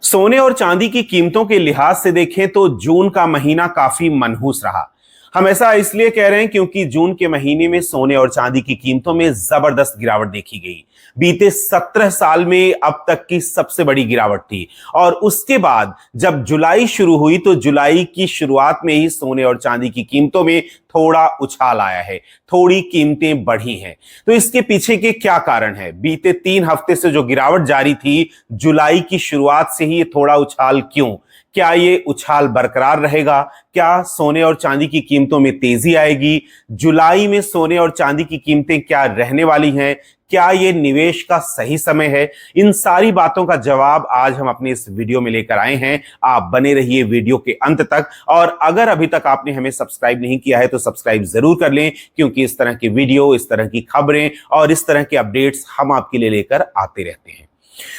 सोने और चांदी की कीमतों के लिहाज से देखें तो जून का महीना काफी मनहूस रहा। हम ऐसा इसलिए कह रहे हैं क्योंकि जून के महीने में सोने और चांदी की कीमतों में जबरदस्त गिरावट देखी गई। बीते 17 साल में अब तक की सबसे बड़ी गिरावट थी। और उसके बाद जब जुलाई शुरू हुई तो जुलाई की शुरुआत में ही सोने और चांदी की कीमतों में थोड़ा उछाल आया है, थोड़ी कीमतें बढ़ी हैं। तो इसके पीछे के क्या कारण है? बीते 3 हफ्ते से जो गिरावट जारी थी, जुलाई की शुरुआत से ही ये थोड़ा उछाल क्यों? क्या ये उछाल बरकरार रहेगा? क्या सोने और चांदी की कीमतों में तेजी आएगी? जुलाई में सोने और चांदी की कीमतें क्या रहने वाली हैं? क्या ये निवेश का सही समय है? इन सारी बातों का जवाब आज हम अपने इस वीडियो में लेकर आए हैं। आप बने रहिए वीडियो के अंत तक। और अगर अभी तक आपने हमें सब्सक्राइब नहीं किया है तो सब्सक्राइब जरूर कर लें, क्योंकि इस तरह की वीडियो, इस तरह की खबरें और इस तरह के अपडेट्स हम आपके लिए लेकर आते रहते हैं।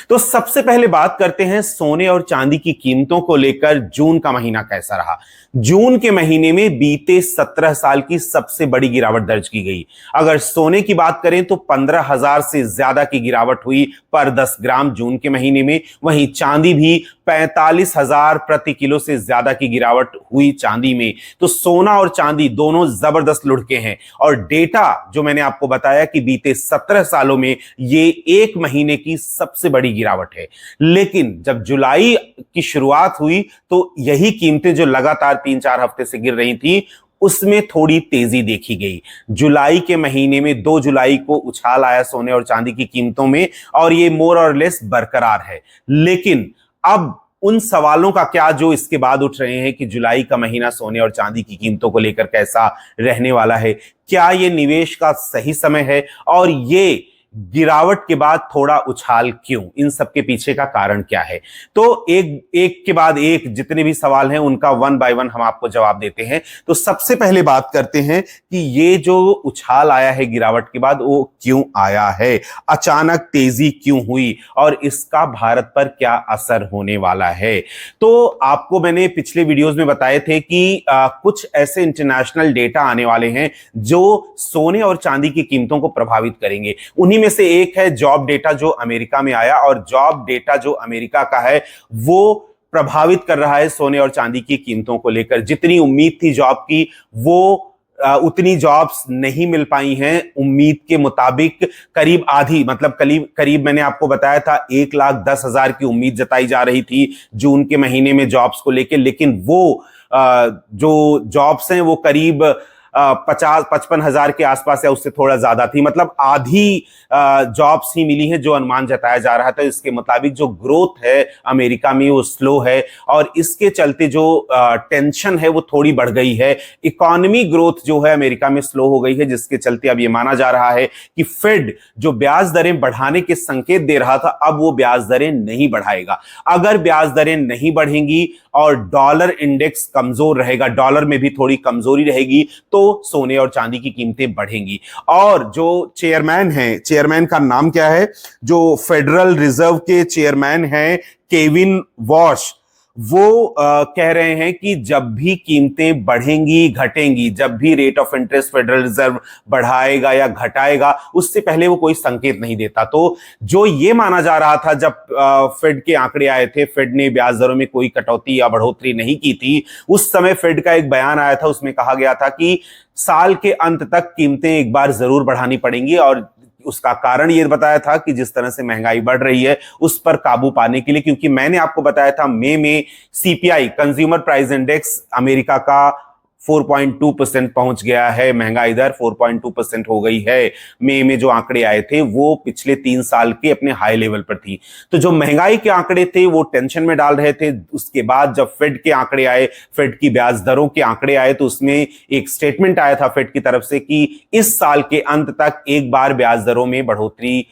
तो सबसे पहले बात करते हैं सोने और चांदी की कीमतों को लेकर जून का महीना कैसा रहा। जून के महीने में बीते 17 साल की सबसे बड़ी गिरावट दर्ज की गई। अगर सोने की बात करें तो 15,000 से ज्यादा की गिरावट हुई पर 10 ग्राम जून के महीने में। वहीं चांदी भी 45,000 प्रति किलो से ज्यादा की गिरावट हुई चांदी में। तो सोना और चांदी दोनों जबरदस्त लुढ़के हैं। और डेटा जो मैंने आपको बताया कि बीते 17 सालों में ये एक महीने की सबसे बड़ी गिरावट है। लेकिन जब जुलाई की शुरुआत हुई तो यही कीमतें जो लगातार 3-4 हफ्ते से गिर रही थी, उसमें थोड़ी तेजी देखी गई। जुलाई के महीने में 2 जुलाई को उछाल आया सोने और चांदी की कीमतों में, और ये मोर और लेस बरकरार है। लेकिन अब उन सवालों का क्या जो इसके बाद उठ रहे हैं कि जुलाई का महीना सोने और चांदी की कीमतों को लेकर कैसा रहने वाला है? क्या ये निवेश का सही समय है? और ये गिरावट के बाद थोड़ा उछाल क्यों? इन सब के पीछे का कारण क्या है? तो एक एक के बाद एक जितने भी सवाल हैं उनका वन बाय वन हम आपको जवाब देते हैं। तो सबसे पहले बात करते हैं कि ये जो उछाल आया है गिरावट के बाद, वो क्यों आया है? अचानक तेजी क्यों हुई और इसका भारत पर क्या असर होने वाला है? तो आपको मैंने पिछले वीडियोस में बताए थे कि कुछ ऐसे इंटरनेशनल डेटा आने वाले हैं जो सोने और चांदी की कीमतों को प्रभावित करेंगे। उन्हीं में से एक है जॉब डेटा जो अमेरिका में आया, और जॉब डेटा जो अमेरिका का है वो प्रभावित कर रहा है सोने और चांदी की कीमतों को लेकर। जितनी उम्मीद थी जॉब की, वो उतनी जॉब्स नहीं मिल पाई हैं उम्मीद के मुताबिक। करीब आधी, मतलब करीब मैंने आपको बताया था 1,10,000 की उम्मीद जताई जा रही थी जून के महीने में जॉब्स को लेकर, लेकिन वो जो जॉब्स हैं वो करीब 50-55,000 के आसपास या उससे थोड़ा ज्यादा थी। मतलब आधी जॉब्स ही मिली हैं जो अनुमान जताया जा रहा था। इसके मुताबिक जो ग्रोथ है अमेरिका में वो स्लो है, और इसके चलते जो टेंशन है वो थोड़ी बढ़ गई है। इकोनॉमी ग्रोथ जो है अमेरिका में स्लो हो गई है, जिसके चलते अब ये माना जा रहा है कि फेड जो ब्याज दरें बढ़ाने के संकेत दे रहा था, अब वो ब्याज दरें नहीं बढ़ाएगा। अगर ब्याज दरें नहीं बढ़ेंगी और डॉलर इंडेक्स कमजोर रहेगा, डॉलर में भी थोड़ी कमजोरी रहेगी, तो सोने और चांदी की कीमतें बढ़ेंगी। और जो चेयरमैन है, चेयरमैन का नाम क्या है? जो फेडरल रिजर्व के चेयरमैन हैं केविन वॉश, वो कह रहे हैं कि जब भी कीमतें बढ़ेंगी घटेंगी, जब भी rate of interest federal reserve बढ़ाएगा या घटाएगा, उससे पहले वो कोई संकेत नहीं देता। तो जो ये माना जा रहा था जब फेड के आंकड़े आए थे, फेड ने ब्याज दरों में कोई कटौती या बढ़ोतरी नहीं की थी, उस समय फेड का एक बयान आया था, उसमें कहा गया था कि साल के अंत तक कीमतें एक बार जरूर बढ़ानी पड़ेंगी। और उसका कारण यह बताया था कि जिस तरह से महंगाई बढ़ रही है उस पर काबू पाने के लिए, क्योंकि मैंने आपको बताया था मई में CPI, consumer price index America का 4.2% पहुंच गया है। महंगाई दर 4.2% हो गई है। मई में जो आंकड़े आए थे वो पिछले 3 साल के अपने हाई लेवल पर थी। तो जो महंगाई के आंकड़े थे वो टेंशन में डाल रहे थे। उसके बाद जब फेड के आंकड़े आए, फेड की ब्याज दरों के आंकड़े आए, तो उसमें एक स्टेटमेंट आया था फेड की तरफ से कि इस साल के अंत तक एक बार ब्याज दरों में बढ़ोतरी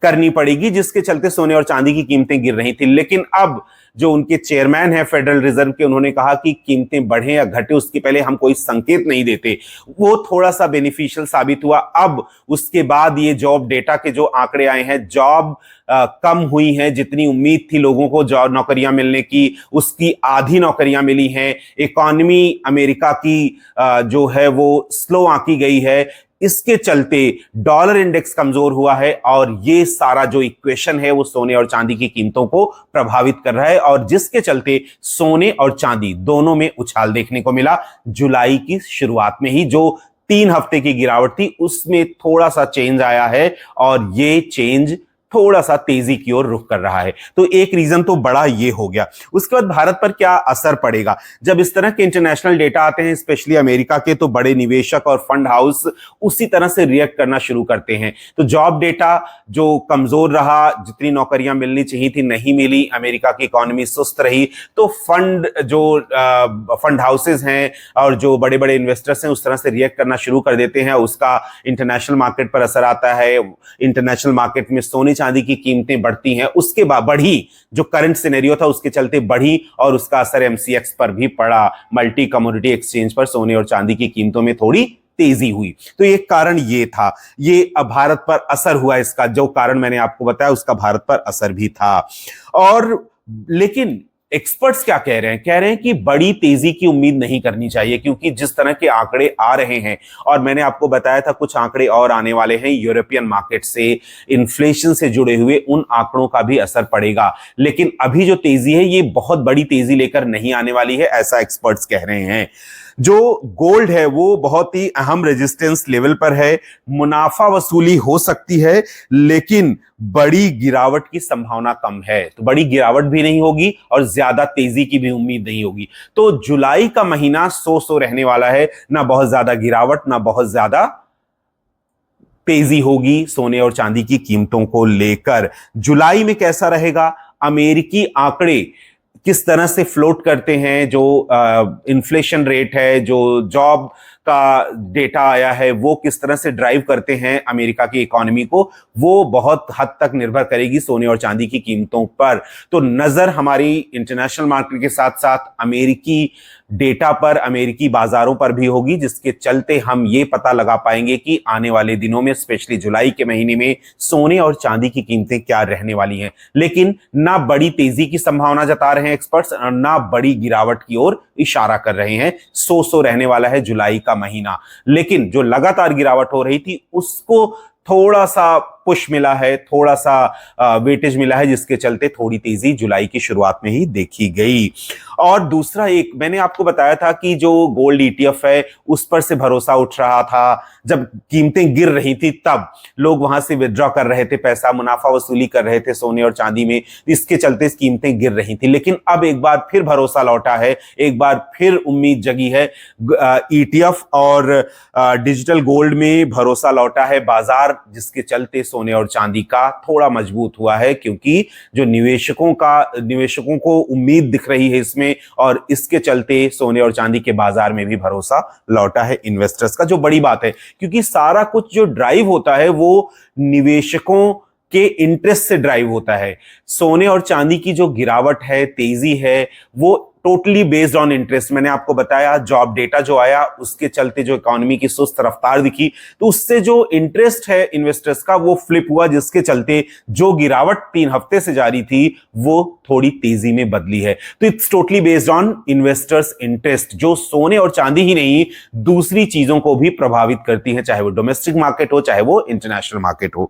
करनी पड़ेगी, जिसके चलते सोने और चांदी की कीमतें गिर रही थी। लेकिन अब जो उनके चेयरमैन हैं फेडरल रिजर्व के, उन्होंने कहा कि कीमतें बढ़े या घटे उसके पहले हम कोई संकेत नहीं देते। वो थोड़ा सा बेनिफिशियल साबित हुआ। अब उसके बाद ये जॉब डेटा के जो आंकड़े आए हैं, जॉब कम हुई हैं। जितनी उम्मीद थी लोगों को जॉब नौकरियां मिलने की, उसकी आधी नौकरियां मिली हैं। इकॉनमी अमेरिका की जो है वो स्लो आंकी गई है। इसके चलते डॉलर इंडेक्स कमजोर हुआ है और ये सारा जो इक्वेशन है वो सोने और चांदी की कीमतों को प्रभावित कर रहा है और जिसके चलते सोने और चांदी दोनों में उछाल देखने को मिला। जुलाई की शुरुआत में ही जो 3 हफ्ते की गिरावट थी उसमें थोड़ा सा चेंज आया है और ये चेंज थोड़ा सा तेजी की ओर रुख कर रहा है। तो एक रीजन तो बड़ा ये हो गया। उसके बाद भारत पर क्या असर पड़ेगा? जब इस तरह के इंटरनेशनल डेटा आते हैं, स्पेशली अमेरिका के, तो बड़े निवेशक और फंड हाउस उसी तरह से रिएक्ट करना शुरू करते हैं। तो जॉब डेटा जो कमजोर रहा, जितनी नौकरियां मिलनी चाहिए थी नहीं मिली, अमेरिका की इकोनॉमी सुस्त रही, तो फंड हाउसेज हैं और जो बड़े बड़े इन्वेस्टर्स हैं उस तरह से रिएक्ट करना शुरू कर देते हैं। उसका इंटरनेशनल मार्केट पर असर आता है। इंटरनेशनल मार्केट में सोने चांदी की कीमतें बढ़ती हैं, उसके बाद बढ़ी, जो करंट सिनेरियो था उसके चलते बढ़ी और उसका असर एमसीएक्स पर भी पड़ा। मल्टी कमोडिटी एक्सचेंज पर सोने और चांदी की कीमतों में थोड़ी तेजी हुई। तो एक कारण ये था, ये भारत पर असर हुआ। इसका जो कारण मैंने आपको बताया उसका भारत पर असर भी था। और लेकिन एक्सपर्ट्स क्या कह रहे हैं? कह रहे हैं कि बड़ी तेजी की उम्मीद नहीं करनी चाहिए, क्योंकि जिस तरह के आंकड़े आ रहे हैं, और मैंने आपको बताया था कुछ आंकड़े और आने वाले हैं यूरोपियन मार्केट से, इन्फ्लेशन से जुड़े हुए, उन आंकड़ों का भी असर पड़ेगा। लेकिन अभी जो तेजी है ये बहुत बड़ी तेजी लेकर नहीं आने वाली है, ऐसा एक्सपर्ट्स कह रहे हैं। जो गोल्ड है वो बहुत ही अहम रेजिस्टेंस लेवल पर है, मुनाफा वसूली हो सकती है लेकिन बड़ी गिरावट की संभावना कम है। तो बड़ी गिरावट भी नहीं होगी और ज्यादा तेजी की भी उम्मीद नहीं होगी। तो जुलाई का महीना सो रहने वाला है, ना बहुत ज्यादा गिरावट ना बहुत ज्यादा तेजी होगी सोने और चांदी की कीमतों को लेकर। जुलाई में कैसा रहेगा? अमेरिकी आंकड़े किस तरह से फ्लोट करते हैं, जो इन्फ्लेशन रेट है, जो जॉब का डेटा आया है, वो किस तरह से ड्राइव करते हैं अमेरिका की इकोनॉमी को, वो बहुत हद तक निर्भर करेगी सोने और चांदी की कीमतों पर। तो नजर हमारी इंटरनेशनल मार्केट के साथ साथ अमेरिकी डेटा पर, अमेरिकी बाजारों पर भी होगी, जिसके चलते हम ये पता लगा पाएंगे कि आने वाले दिनों में, स्पेशली जुलाई के महीने में, सोने और चांदी की कीमतें क्या रहने वाली हैं। लेकिन ना बड़ी तेजी की संभावना जता रहे हैं एक्सपर्ट्स और ना बड़ी गिरावट की ओर इशारा कर रहे हैं। सो रहने वाला है जुलाई का महीना। लेकिन जो लगातार गिरावट हो रही थी उसको थोड़ा सा पुश मिला है, थोड़ा सा वेटेज मिला है, जिसके चलते थोड़ी तेजी जुलाई की शुरुआत में ही देखी गई। और दूसरा, एक मैंने आपको बताया था कि जो गोल्ड ईटीएफ है उस पर से भरोसा उठ रहा था। जब कीमतें गिर रही थी तब लोग वहां से विड्रॉ कर रहे थे पैसा, मुनाफा वसूली कर रहे थे सोने और चांदी में, इसके चलते कीमतें गिर रही थी। लेकिन अब एक बार फिर भरोसा लौटा है, एक बार फिर उम्मीद जगी है। ईटीएफ और डिजिटल गोल्ड में भरोसा लौटा है बाजार, जिसके चलते सोने और चांदी का थोड़ा मजबूत हुआ है, क्योंकि जो निवेशकों को उम्मीद दिख रही है इसमें, और इसके चलते सोने और चांदी के बाजार में भी भरोसा लौटा है इन्वेस्टर्स का, जो बड़ी बात है, क्योंकि सारा कुछ जो ड्राइव होता है वो निवेशकों के इंटरेस्ट से ड्राइव होता है। सोने और चांदी की जो गिरावट है, तेजी है, वो टोटली बेस्ड ऑन इंटरेस्ट। मैंने आपको बताया जॉब डेटा जो आया उसके चलते जो इकोनॉमी की सुस्त रफ्तार दिखी, तो उससे जो इंटरेस्ट है इन्वेस्टर्स का वो फ्लिप हुआ, जिसके चलते जो गिरावट 3 हफ्ते से जारी थी वो थोड़ी तेजी में बदली है। तो it's totally based on investors interest, जो सोने और चांदी ही नहीं दूसरी चीजों को भी प्रभावित करती है, चाहे वो डोमेस्टिक मार्केट हो चाहे वो इंटरनेशनल मार्केट हो।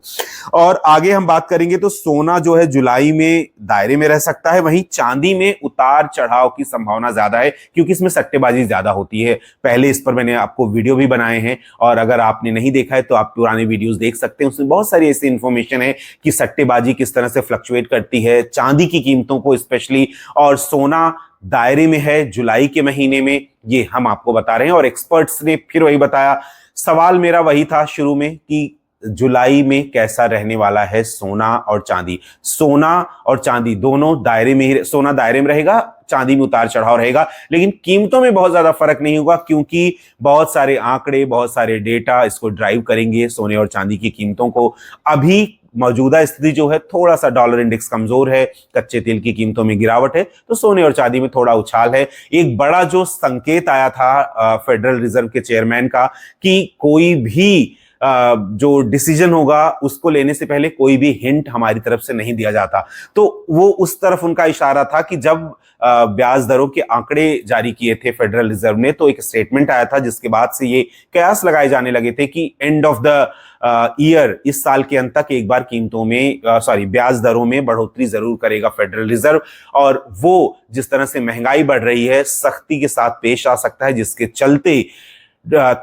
और आगे हम बात करेंगे तो सोना जो है जुलाई में दायरे में रह सकता है, वहीं चांदी में उतार चढ़ाव की संभावना ज्यादा है, क्योंकि इसमें सट्टेबाजी ज्यादा होती है। पहले इस पर मैंने आपको वीडियो भी बनाए हैं, और अगर आपने नहीं देखा है तो आप पुराने वीडियोस देख सकते हैं, उसमें बहुत सारी ऐसी इंफॉर्मेशन है कि सट्टेबाजी किस तरह से फ्लक्चुएट करती है चांदी की कीमतों को स्पेशली, और सोना दायरे में है जुलाई के महीने में, ये हम आपको बता रहे हैं। और एक्सपर्ट्स ने फिर वही बताया। सवाल मेरा वही था शुरू में कि जुलाई में कैसा रहने वाला है सोना और चांदी। सोना और चांदी दोनों दायरे में ही, सोना दायरे में रहेगा, चांदी में उतार चढ़ाव रहेगा, लेकिन कीमतों में बहुत ज्यादा फर्क नहीं होगा, क्योंकि बहुत सारे आंकड़े, बहुत सारे डेटा इसको ड्राइव करेंगे सोने और चांदी की कीमतों को। अभी मौजूदा स्थिति जो है, थोड़ा सा डॉलर इंडेक्स कमजोर है, कच्चे तेल की कीमतों में गिरावट है, तो सोने और चांदी में थोड़ा उछाल है। एक बड़ा जो संकेत आया था फेडरल रिजर्व के चेयरमैन का कि कोई भी जो डिसीजन होगा उसको लेने से पहले कोई भी हिंट हमारी तरफ से नहीं दिया जाता। तो वो उस तरफ उनका इशारा था कि जब ब्याज दरों के आंकड़े जारी किए थे फेडरल रिजर्व ने, तो एक स्टेटमेंट आया था जिसके बाद से ये कयास लगाए जाने लगे थे कि एंड ऑफ द ईयर, इस साल के अंत तक एक बार कीमतों में ब्याज दरों में बढ़ोतरी जरूर करेगा फेडरल रिजर्व। और वो जिस तरह से महंगाई बढ़ रही है, सख्ती के साथ पेश आ सकता है, जिसके चलते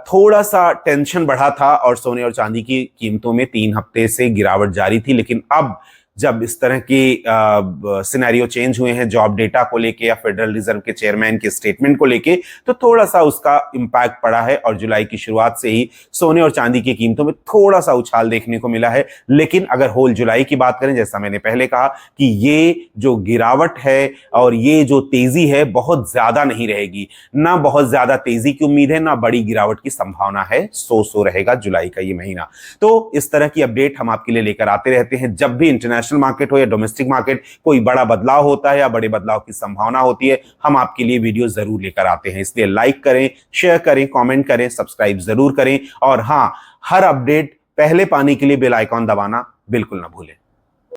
थोड़ा सा टेंशन बढ़ा था और सोने और चांदी की कीमतों में 3 हफ्ते से गिरावट जारी थी। लेकिन अब जब इस तरह के सिनेरियो चेंज हुए हैं जॉब डेटा को लेके या फेडरल रिजर्व के चेयरमैन के स्टेटमेंट को लेके, तो थोड़ा सा उसका इंपैक्ट पड़ा है और जुलाई की शुरुआत से ही सोने और चांदी की कीमतों में थोड़ा सा उछाल देखने को मिला है। लेकिन अगर होल जुलाई की बात करें, जैसा मैंने पहले कहा कि ये जो गिरावट है और ये जो तेजी है बहुत ज्यादा नहीं रहेगी, ना बहुत ज्यादा तेजी की उम्मीद है, ना बड़ी गिरावट की संभावना है। सो रहेगा जुलाई का ये महीना। तो इस तरह की अपडेट हम आपके लिए लेकर आते रहते हैं। जब भी इंटरनेशनल मार्केट हो या डोमेस्टिक मार्केट, कोई बड़ा बदलाव होता है या बड़े बदलाव की संभावना होती है, हम आपके लिए वीडियो जरूर लेकर आते हैं। इसलिए लाइक करें, शेयर करें, कमेंट करें, सब्सक्राइब जरूर करें और हां, हर अपडेट पहले पाने के लिए बेल आइकॉन दबाना बिल्कुल ना भूलें।